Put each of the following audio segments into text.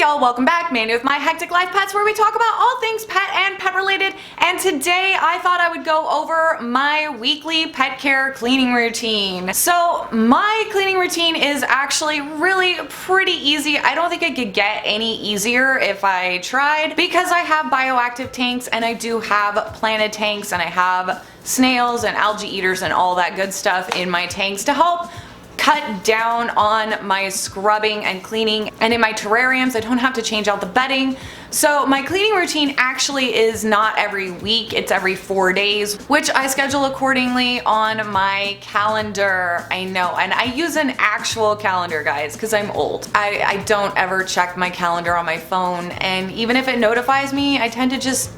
y'all, welcome back. Mandy with My Hectic Life Pets, where we talk about all things pet and pet related. And today I thought I would go over my weekly pet care cleaning routine. So my cleaning routine is actually really pretty easy. I don't think it could get any easier if I tried, because I have bioactive tanks and I do have planted tanks and I have snails and algae eaters and all that good stuff in my tanks to help cut down on my scrubbing and cleaning. And in my terrariums, I don't have to change out the bedding. So my cleaning routine actually is not every week, it's every 4 days, which I schedule accordingly on my calendar. I know, and I use an actual calendar, guys, because I'm old. I don't ever check my calendar on my phone, and even if it notifies me, I tend to just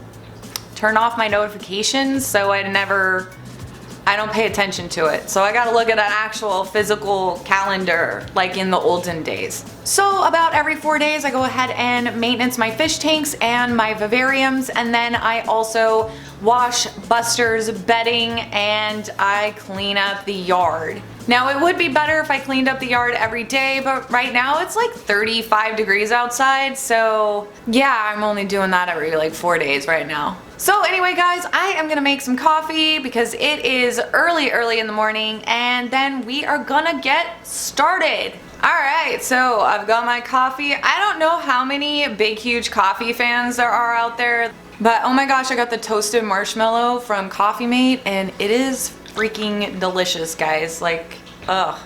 turn off my notifications, so I don't pay attention to it. So I gotta look at an actual physical calendar like in the olden days. So about every 4 days I go ahead and maintenance my fish tanks and my vivariums, and then I also wash Buster's bedding and I clean up the yard. Now it would be better if I cleaned up the yard every day, but right now it's like 35 degrees outside, so yeah, I'm only doing that every like 4 days right now. So anyway guys, I am gonna make some coffee because it is early in the morning, and then we are gonna get started. Alright, so I've got my coffee. I don't know how many big huge coffee fans there are out there, but oh my gosh, I got the toasted marshmallow from Coffee Mate and it is freaking delicious, guys. Like, ugh,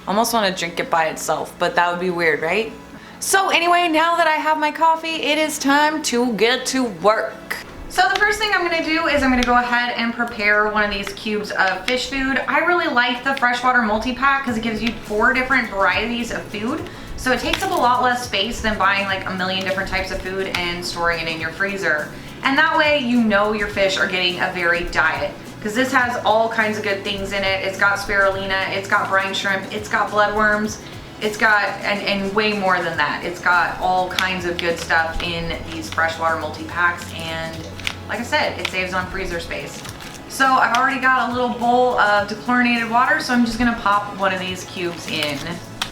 almost want to drink it by itself, but that would be weird, right? So anyway, now that I have my coffee, it is time to get to work. So the first thing I'm gonna do is I'm gonna go ahead and prepare one of these cubes of fish food. I really like the freshwater multi-pack because it gives you 4 different varieties of food. So it takes up a lot less space than buying like a million different types of food and storing it in your freezer. And that way you know your fish are getting a varied diet, because this has all kinds of good things in it. It's got spirulina, it's got brine shrimp, it's got bloodworms, it's got, and way more than that. It's got all kinds of good stuff in these freshwater multi-packs, and like I said, it saves on freezer space. So I've already got a little bowl of dechlorinated water, so I'm just gonna pop one of these cubes in.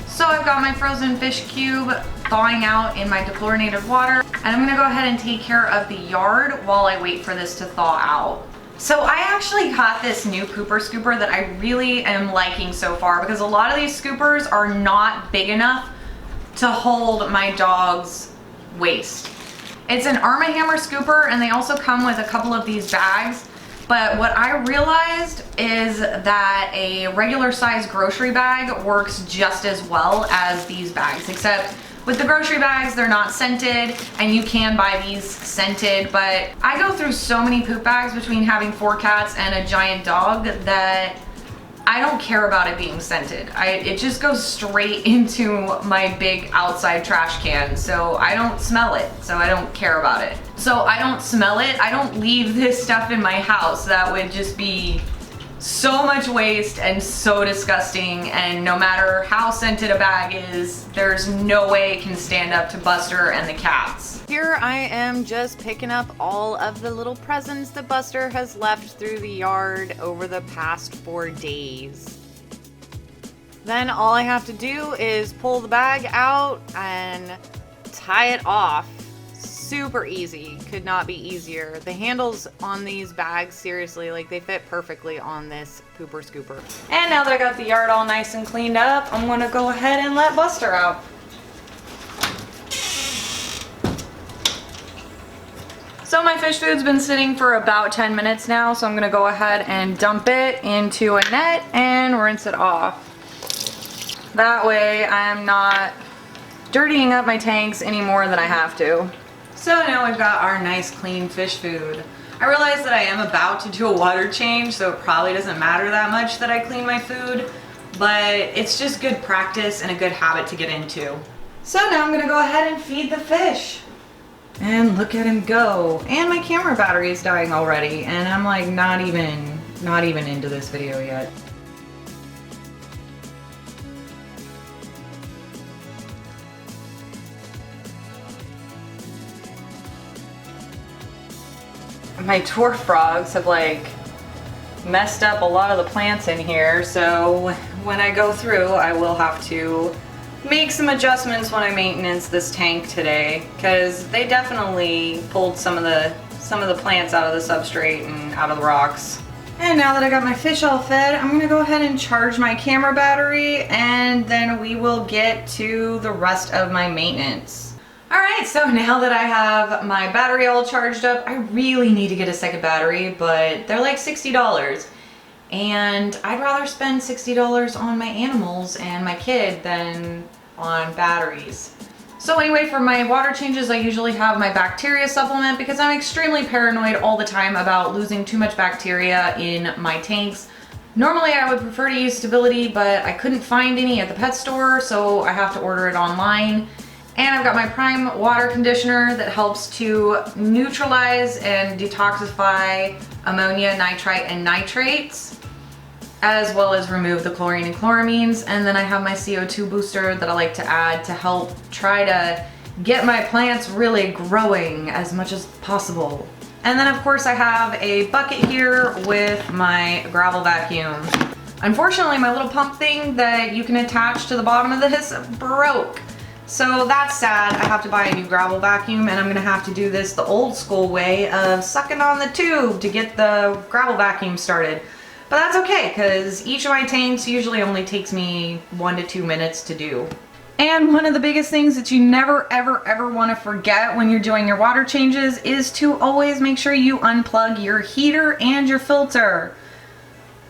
So I've got my frozen fish cube thawing out in my dechlorinated water, and I'm gonna go ahead and take care of the yard while I wait for this to thaw out. So I actually got this new pooper scooper that I really am liking so far, because a lot of these scoopers are not big enough to hold my dog's waist. It's an Arm & Hammer scooper, and they also come with a couple of these bags. But what I realized is that a regular size grocery bag works just as well as these bags, except with the grocery bags, they're not scented, and you can buy these scented, but I go through so many poop bags between having 4 cats and a giant dog that I don't care about it being scented. It just goes straight into my big outside trash can, so I don't smell it, so I don't care about it. So I don't smell it, I don't leave this stuff in my house. That would just be so much waste and so disgusting, and no matter how scented a bag is, there's no way it can stand up to Buster and the cats. Here I am just picking up all of the little presents that Buster has left through the yard over the past 4 days. Then all I have to do is pull the bag out and tie it off. Super easy, could not be easier. The handles on these bags, seriously, like they fit perfectly on this pooper scooper. And now that I got the yard all nice and cleaned up, I'm gonna go ahead and let Buster out. So my fish food's been sitting for about 10 minutes now, so I'm gonna go ahead and dump it into a net and rinse it off. That way I'm not dirtying up my tanks any more than I have to. So now we've got our nice clean fish food. I realize that I am about to do a water change, so it probably doesn't matter that much that I clean my food, but it's just good practice and a good habit to get into. So now I'm gonna go ahead and feed the fish. And look at him go. And my camera battery is dying already, and I'm like not even into this video yet. My dwarf frogs have like messed up a lot of the plants in here, so when I go through I will have to make some adjustments when I maintenance this tank today, because they definitely pulled some of the plants out of the substrate and out of the rocks. And now that I got my fish all fed, I'm gonna go ahead and charge my camera battery, and then we will get to the rest of my maintenance. Alright, so now that I have my battery all charged up, I really need to get a second battery, but they're like $60. And I'd rather spend $60 on my animals and my kid than on batteries. So anyway, for my water changes, I usually have my bacteria supplement because I'm extremely paranoid all the time about losing too much bacteria in my tanks. Normally I would prefer to use Stability, but I couldn't find any at the pet store, so I have to order it online. And I've got my Prime water conditioner that helps to neutralize and detoxify ammonia, nitrite, and nitrates, as well as remove the chlorine and chloramines. And then I have my CO2 booster that I like to add to help try to get my plants really growing as much as possible. And then of course I have a bucket here with my gravel vacuum. Unfortunately, my little pump thing that you can attach to the bottom of this broke. So that's sad. I have to buy a new gravel vacuum, and I'm gonna have to do this the old school way of sucking on the tube to get the gravel vacuum started. But that's okay, because each of my tanks usually only takes me 1 to 2 minutes to do. And one of the biggest things that you never ever want to forget when you're doing your water changes is to always make sure you unplug your heater and your filter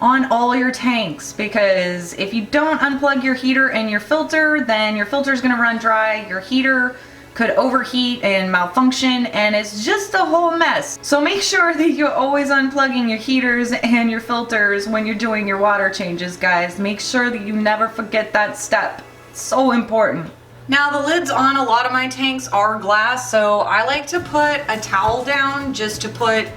on all your tanks, because if you don't unplug your heater and your filter, then your filter is going to run dry, your heater could overheat and malfunction, and it's just a whole mess. So make sure that you're always unplugging your heaters and your filters when you're doing your water changes, guys. Make sure that you never forget that step. It's so important. Now the lids on a lot of my tanks are glass, so I like to put a towel down just to put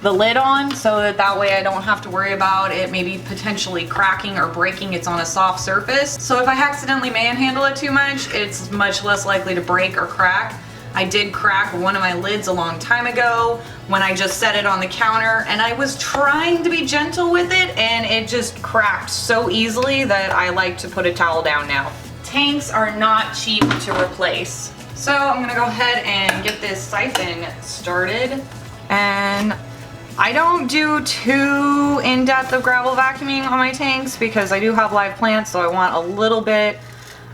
the lid on, so that way I don't have to worry about it maybe potentially cracking or breaking. It's on a soft surface. So if I accidentally manhandle it too much, it's much less likely to break or crack. I did crack one of my lids a long time ago when I just set it on the counter, and I was trying to be gentle with it, and it just cracked so easily that I like to put a towel down now. Tanks are not cheap to replace. So I'm gonna go ahead and get this siphon started. And I don't do too in-depth of gravel vacuuming on my tanks because I do have live plants, so I want a little bit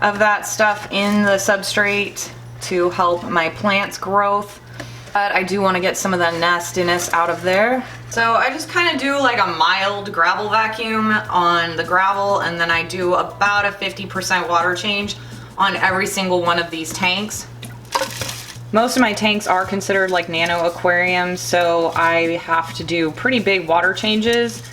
of that stuff in the substrate to help my plants' growth. But I do want to get some of the nastiness out of there. So I just kind of do like a mild gravel vacuum on the gravel, and then I do about a 50% water change on every single one of these tanks. Most of my tanks are considered like nano aquariums, so I have to do pretty big water changes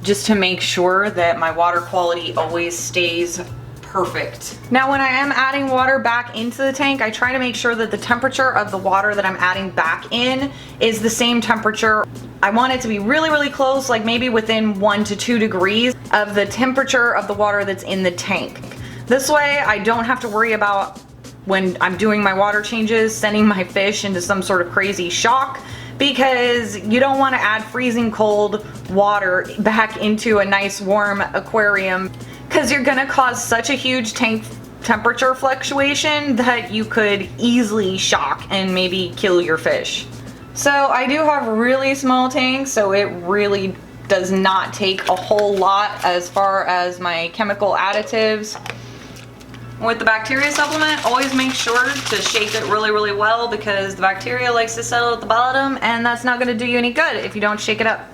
just to make sure that my water quality always stays perfect. Now when I am adding water back into the tank, I try to make sure that the temperature of the water that I'm adding back in is the same temperature. I want it to be really close, like maybe within 1 to 2 degrees of the temperature of the water that's in the tank. This way I don't have to worry about, when I'm doing my water changes, sending my fish into some sort of crazy shock, because you don't want to add freezing cold water back into a nice warm aquarium, because you're gonna cause such a huge tank temperature fluctuation that you could easily shock and maybe kill your fish. So I do have really small tanks, so it really does not take a whole lot as far as my chemical additives. With the bacteria supplement, always make sure to shake it really well, because the bacteria likes to settle at the bottom, and that's not going to do you any good if you don't shake it up.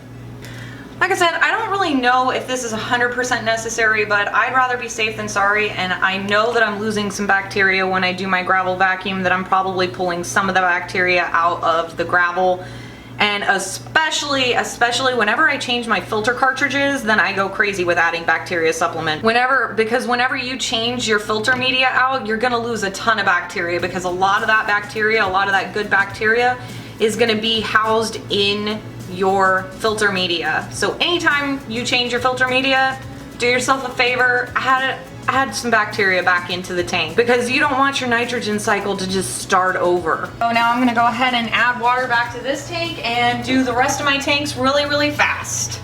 Like I said, I don't really know if this is 100% necessary, but I'd rather be safe than sorry, and I know that I'm losing some bacteria when I do my gravel vacuum, that I'm probably pulling some of the bacteria out of the gravel. And especially whenever I change my filter cartridges, then I go crazy with adding bacteria supplement. Because whenever you change your filter media out, you're gonna lose a ton of bacteria, because a lot of that bacteria, a lot of that good bacteria is gonna be housed in your filter media. So anytime you change your filter media, do yourself a favor, add some bacteria back into the tank, because you don't want your nitrogen cycle to just start over. So now I'm gonna go ahead and add water back to this tank and do the rest of my tanks really fast.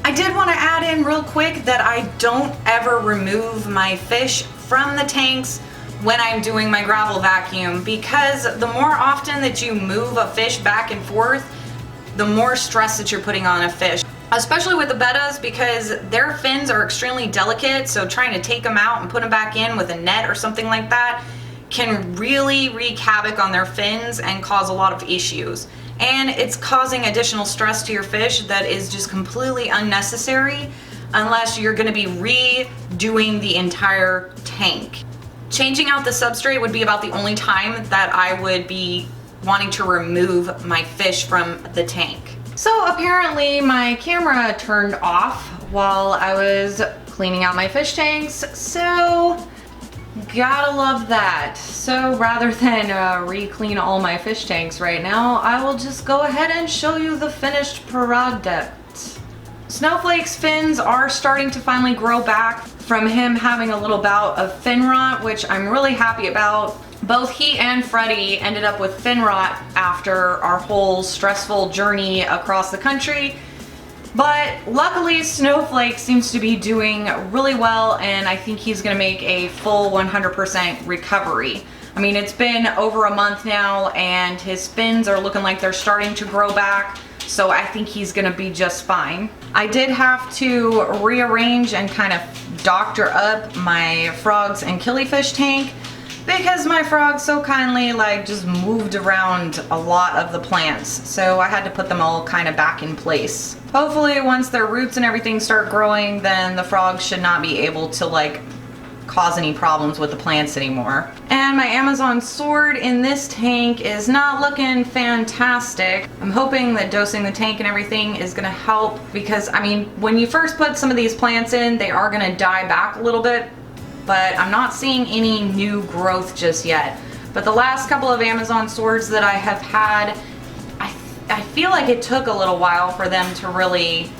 I did want to add in real quick that I don't ever remove my fish from the tanks when I'm doing my gravel vacuum, because the more often that you move a fish back and forth, the more stress that you're putting on a fish. Especially with the bettas, because their fins are extremely delicate, so trying to take them out and put them back in with a net or something like that can really wreak havoc on their fins and cause a lot of issues. And it's causing additional stress to your fish that is just completely unnecessary unless you're going to be redoing the entire tank. Changing out the substrate would be about the only time that I would be wanting to remove my fish from the tank. So apparently my camera turned off while I was cleaning out my fish tanks, so gotta love that. So rather than re-clean all my fish tanks right now, I will just go ahead and show you the finished product. Snowflake's fins are starting to finally grow back from him having a little bout of fin rot, which I'm really happy about. Both he and Freddie ended up with fin rot after our whole stressful journey across the country. But luckily Snowflake seems to be doing really well, and I think he's gonna make a full 100% recovery. I mean, it's been over a month now and his fins are looking like they're starting to grow back, so I think he's gonna be just fine. I did have to rearrange and kind of doctor up my frogs and killifish tank because my frogs so kindly just moved around a lot of the plants, so I had to put them all kind of back in place. Hopefully once their roots and everything start growing, then the frogs should not be able to cause any problems with the plants anymore. And my Amazon sword in this tank is not looking fantastic. I'm hoping that dosing the tank and everything is gonna help, because I mean, when you first put some of these plants in, they are gonna die back a little bit, but I'm not seeing any new growth just yet. But the last couple of Amazon swords that I have had, I feel like it took a little while for them to really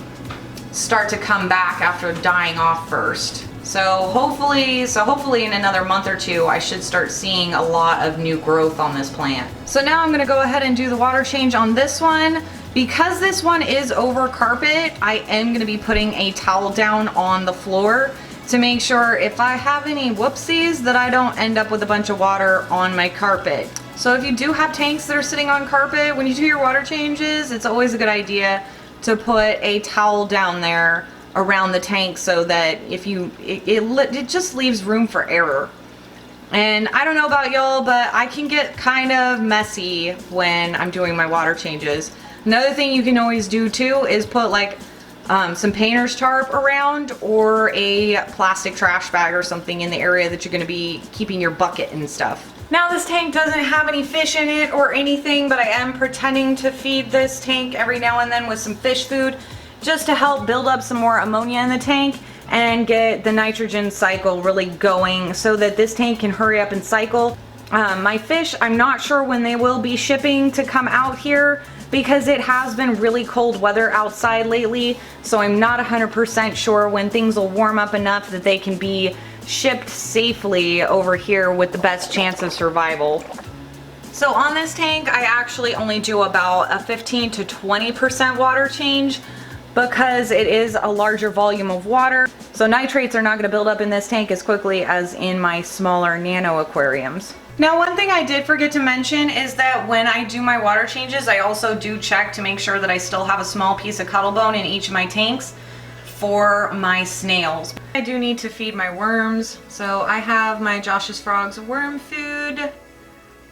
start to come back after dying off first. So hopefully in another month or two, I should start seeing a lot of new growth on this plant. So now I'm gonna go ahead and do the water change on this one. Because this one is over carpet, I am gonna be putting a towel down on the floor to make sure if I have any whoopsies that I don't end up with a bunch of water on my carpet. So if you do have tanks that are sitting on carpet, when you do your water changes, it's always a good idea to put a towel down there around the tank so that if it just leaves room for error. And I don't know about y'all, but I can get kind of messy when I'm doing my water changes. Another thing you can always do too is put some painter's tarp around, or a plastic trash bag or something in the area that you're going to be keeping your bucket and stuff. Now this tank doesn't have any fish in it or anything, but I am pretending to feed this tank every now and then with some fish food just to help build up some more ammonia in the tank and get the nitrogen cycle really going so that this tank can hurry up and cycle. My fish, I'm not sure when they will be shipping to come out here because it has been really cold weather outside lately, so I'm not 100% sure when things will warm up enough that they can be shipped safely over here with the best chance of survival. So on this tank, I actually only do about a 15 to 20% water change because it is a larger volume of water. So nitrates are not going to build up in this tank as quickly as in my smaller nano aquariums. Now, one thing I did forget to mention is that when I do my water changes, I also do check to make sure that I still have a small piece of cuttle bone in each of my tanks for my snails. I do need to feed my worms, so I have my Josh's Frogs worm food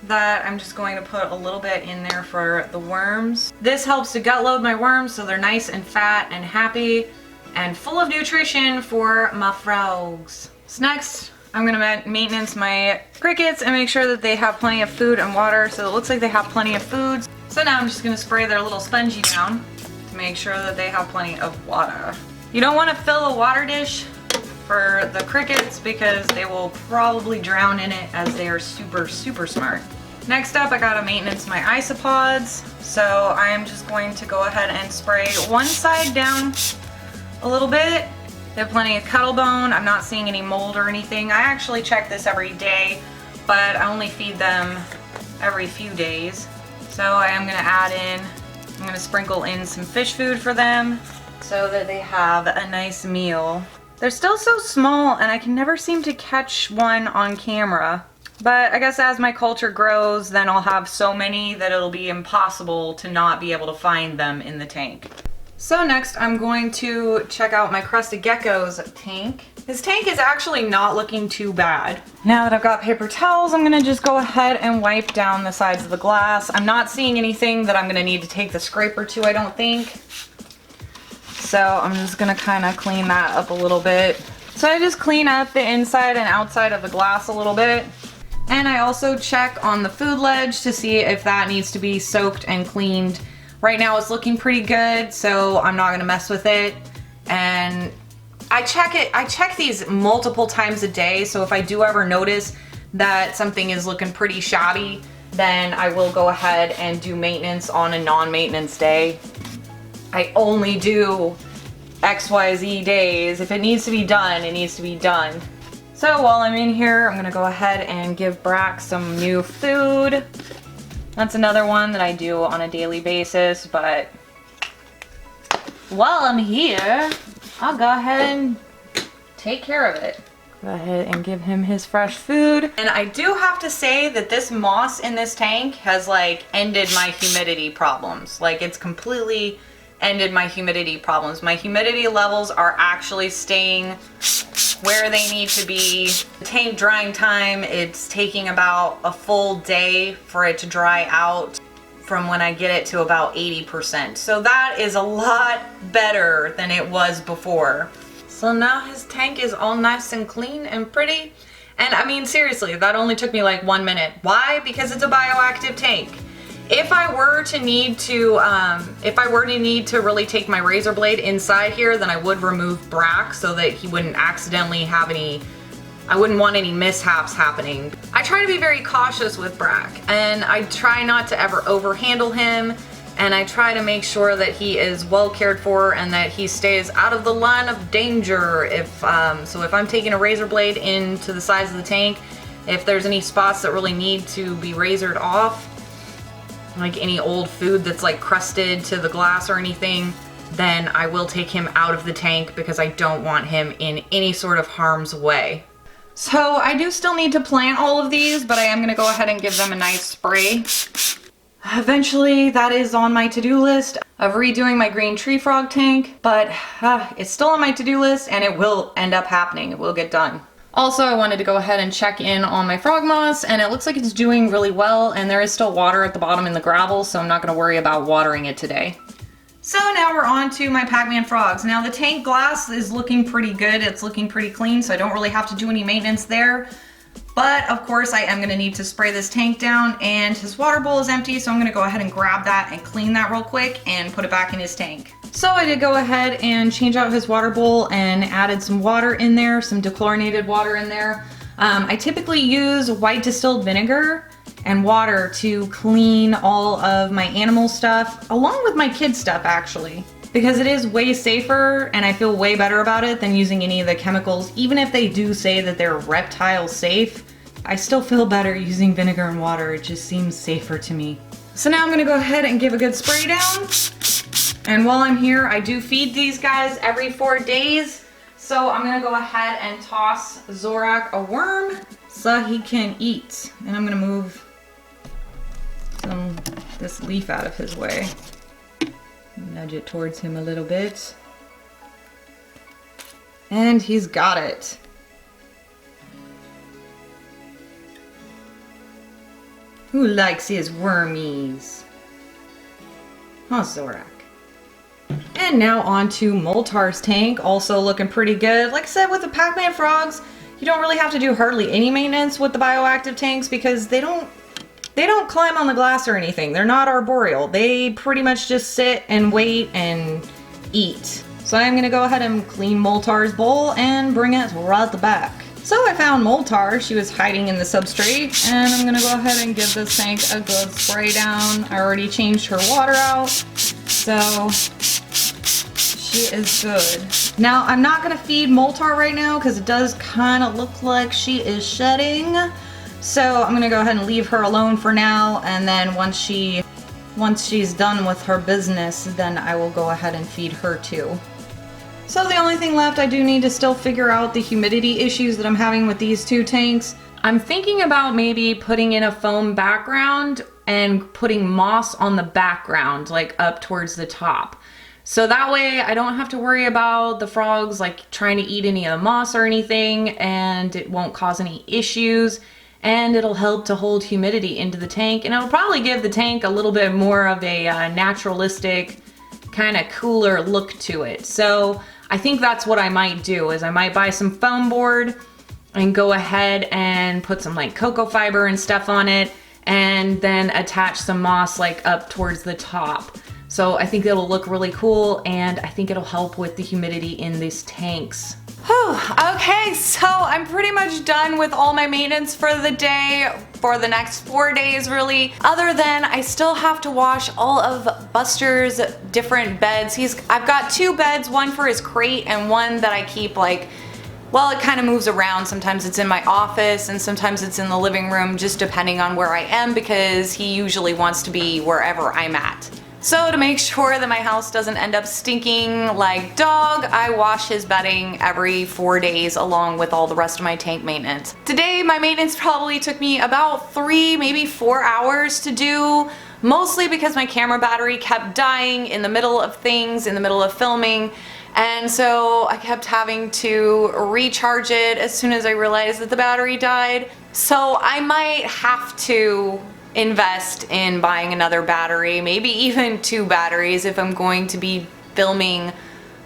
that I'm just going to put a little bit in there for the worms. This helps to gut load my worms so they're nice and fat and happy and full of nutrition for my frogs. So next, I'm gonna maintenance my crickets and make sure that they have plenty of food and water, so it looks like they have plenty of food. So now I'm just gonna spray their little spongy down to make sure that they have plenty of water. You don't want to fill a water dish for the crickets because they will probably drown in it as they are super smart. Next up, I gotta maintenance my isopods, so I am just going to go ahead and spray one side down a little bit. They have plenty of cuttle bone. I'm not seeing any mold or anything. I actually check this every day, but I only feed them every few days. So I am gonna sprinkle in some fish food for them so that they have a nice meal. They're still so small and I can never seem to catch one on camera. But I guess as my culture grows, then I'll have so many that it'll be impossible to not be able to find them in the tank. So next I'm going to check out my crested gecko's tank. His tank is actually not looking too bad. Now that I've got paper towels, I'm gonna just go ahead and wipe down the sides of the glass. I'm not seeing anything that I'm gonna need to take the scraper to, I don't think. So I'm just gonna kind of clean that up a little bit. So I just clean up the inside and outside of the glass a little bit. And I also check on the food ledge to see if that needs to be soaked and cleaned. Right now it's looking pretty good, so I'm not gonna mess with it. And I check these multiple times a day, so if I do ever notice that something is looking pretty shabby, then I will go ahead and do maintenance on a non-maintenance day. I only do XYZ days. If it needs to be done, it needs to be done. So while I'm in here, I'm gonna go ahead and give Brack some new food. That's another one that I do on a daily basis, but while I'm here, I'll go ahead and take care of it. Go ahead and give him his fresh food. And I do have to say that this moss in this tank has like ended my humidity problems. Like it's completely ended my humidity problems. My humidity levels are actually staying where they need to be. The tank drying time, it's taking about a full day for it to dry out from when I get it to about 80%. So that is a lot better than it was before. So now his tank is all nice and clean and pretty. And I mean, seriously, that only took me like 1 minute. Why? Because it's a bioactive tank. If I were to need to really take my razor blade inside here, then I would remove Brack so that he wouldn't accidentally have I wouldn't want any mishaps happening. I try to be very cautious with Brack, and I try not to ever overhandle him, and I try to make sure that he is well cared for and that he stays out of the line of danger. So if I'm taking a razor blade into the sides of the tank, if there's any spots that really need to be razored off, like any old food that's like crusted to the glass or anything, then I will take him out of the tank because I don't want him in any sort of harm's way. So I do still need to plant all of these, but I am gonna go ahead and give them a nice spray. Eventually, that is on my to-do list of redoing my green tree frog tank, but it's still on my to-do list and it will end up happening. It will get done. Also, I wanted to go ahead and check in on my frog moss, and it looks like it's doing really well, and there is still water at the bottom in the gravel, so I'm not going to worry about watering it today. So now we're on to my Pac-Man frogs. Now the tank glass is looking pretty good. It's looking pretty clean, so I don't really have to do any maintenance there. But of course I am going to need to spray this tank down, and his water bowl is empty, so I'm going to go ahead and grab that and clean that real quick and put it back in his tank. So I did go ahead and change out his water bowl and added some water in there, some dechlorinated water in there. I typically use white distilled vinegar and water to clean all of my animal stuff, along with my kid stuff actually, because it is way safer and I feel way better about it than using any of the chemicals. Even if they do say that they're reptile safe, I still feel better using vinegar and water. It just seems safer to me. So now I'm gonna go ahead and give a good spray down. And while I'm here, I do feed these guys every 4 days. So I'm gonna go ahead and toss Zorak a worm so he can eat. And I'm gonna move this leaf out of his way. Nudge it towards him a little bit. And he's got it. Who likes his wormies? Oh, Zorak. And now on to Moltar's tank, also looking pretty good. Like I said, with the Pac-Man frogs, you don't really have to do hardly any maintenance with the bioactive tanks because they don't climb on the glass or anything. They're not arboreal. They pretty much just sit and wait and eat. So I'm gonna go ahead and clean Moltar's bowl and bring it right back. So I found Moltar. She was hiding in the substrate, and I'm gonna go ahead and give this tank a good spray down. I already changed her water out, so she is good. Now I'm not gonna feed Moltar right now because it does kind of look like she is shedding. So I'm gonna go ahead and leave her alone for now, and then once she's done with her business, then I will go ahead and feed her too. So the only thing left, I do need to still figure out the humidity issues that I'm having with these two tanks. I'm thinking about maybe putting in a foam background and putting moss on the background, like up towards the top. So that way I don't have to worry about the frogs like trying to eat any of the moss or anything, and it won't cause any issues, and it'll help to hold humidity into the tank, and it'll probably give the tank a little bit more of a naturalistic, kind of cooler look to it. So I think that's what I might do, is I might buy some foam board and go ahead and put some like cocoa fiber and stuff on it, and then attach some moss like up towards the top. So I think it'll look really cool, and I think it'll help with the humidity in these tanks. Whew. Okay, so I'm pretty much done with all my maintenance for the day, for the next 4 days really, other than I still have to wash all of Buster's different beds. I've got 2 beds, one for his crate and one that I keep like, well, it kind of moves around. Sometimes it's in my office and sometimes it's in the living room, just depending on where I am, because he usually wants to be wherever I'm at. So to make sure that my house doesn't end up stinking like dog, I wash his bedding every 4 days along with all the rest of my tank maintenance. Today my maintenance probably took me about 3, maybe 4 hours to do, mostly because my camera battery kept dying in the middle of things, in the middle of filming, and so I kept having to recharge it as soon as I realized that the battery died. So I might have to invest in buying another battery, maybe even 2 batteries if I'm going to be filming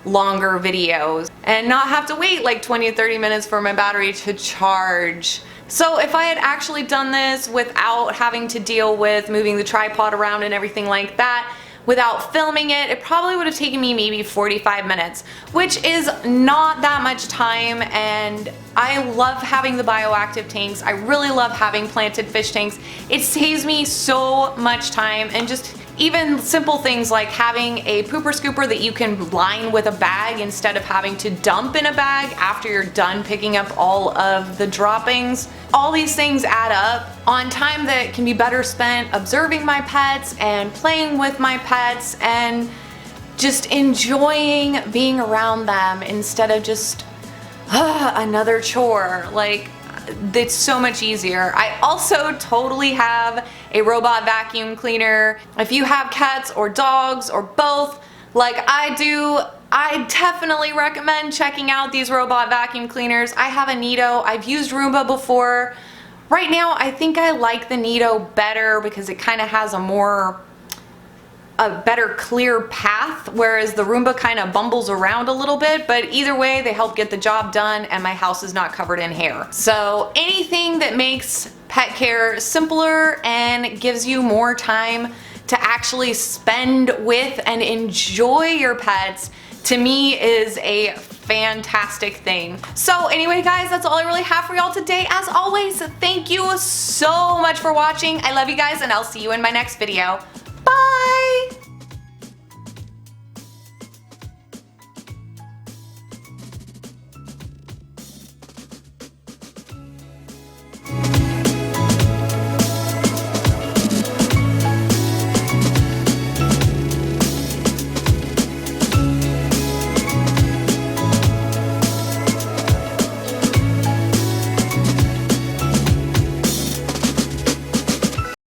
longer videos and not have to wait like 20 or 30 minutes for my battery to charge. So if I had actually done this without having to deal with moving the tripod around and everything like that, without filming it, it probably would have taken me maybe 45 minutes, which is not that much time, and I love having the bioactive tanks. I really love having planted fish tanks. It saves me so much time, and just even simple things like having a pooper scooper that you can line with a bag instead of having to dump in a bag after you're done picking up all of the droppings. All these things add up on time that can be better spent observing my pets and playing with my pets and just enjoying being around them instead of just another chore. Like, it's so much easier. I also totally have a robot vacuum cleaner. If you have cats or dogs or both, like I do, I definitely recommend checking out these robot vacuum cleaners. I have a Neato. I've used Roomba before. Right now, I think I like the Neato better because it kind of has a better clear path, whereas the Roomba kind of bumbles around a little bit, but either way they help get the job done and my house is not covered in hair. So anything that makes pet care simpler and gives you more time to actually spend with and enjoy your pets, to me is a fantastic thing. So anyway guys, that's all I really have for y'all today. As always, thank you so much for watching. I love you guys, and I'll see you in my next video. Bye!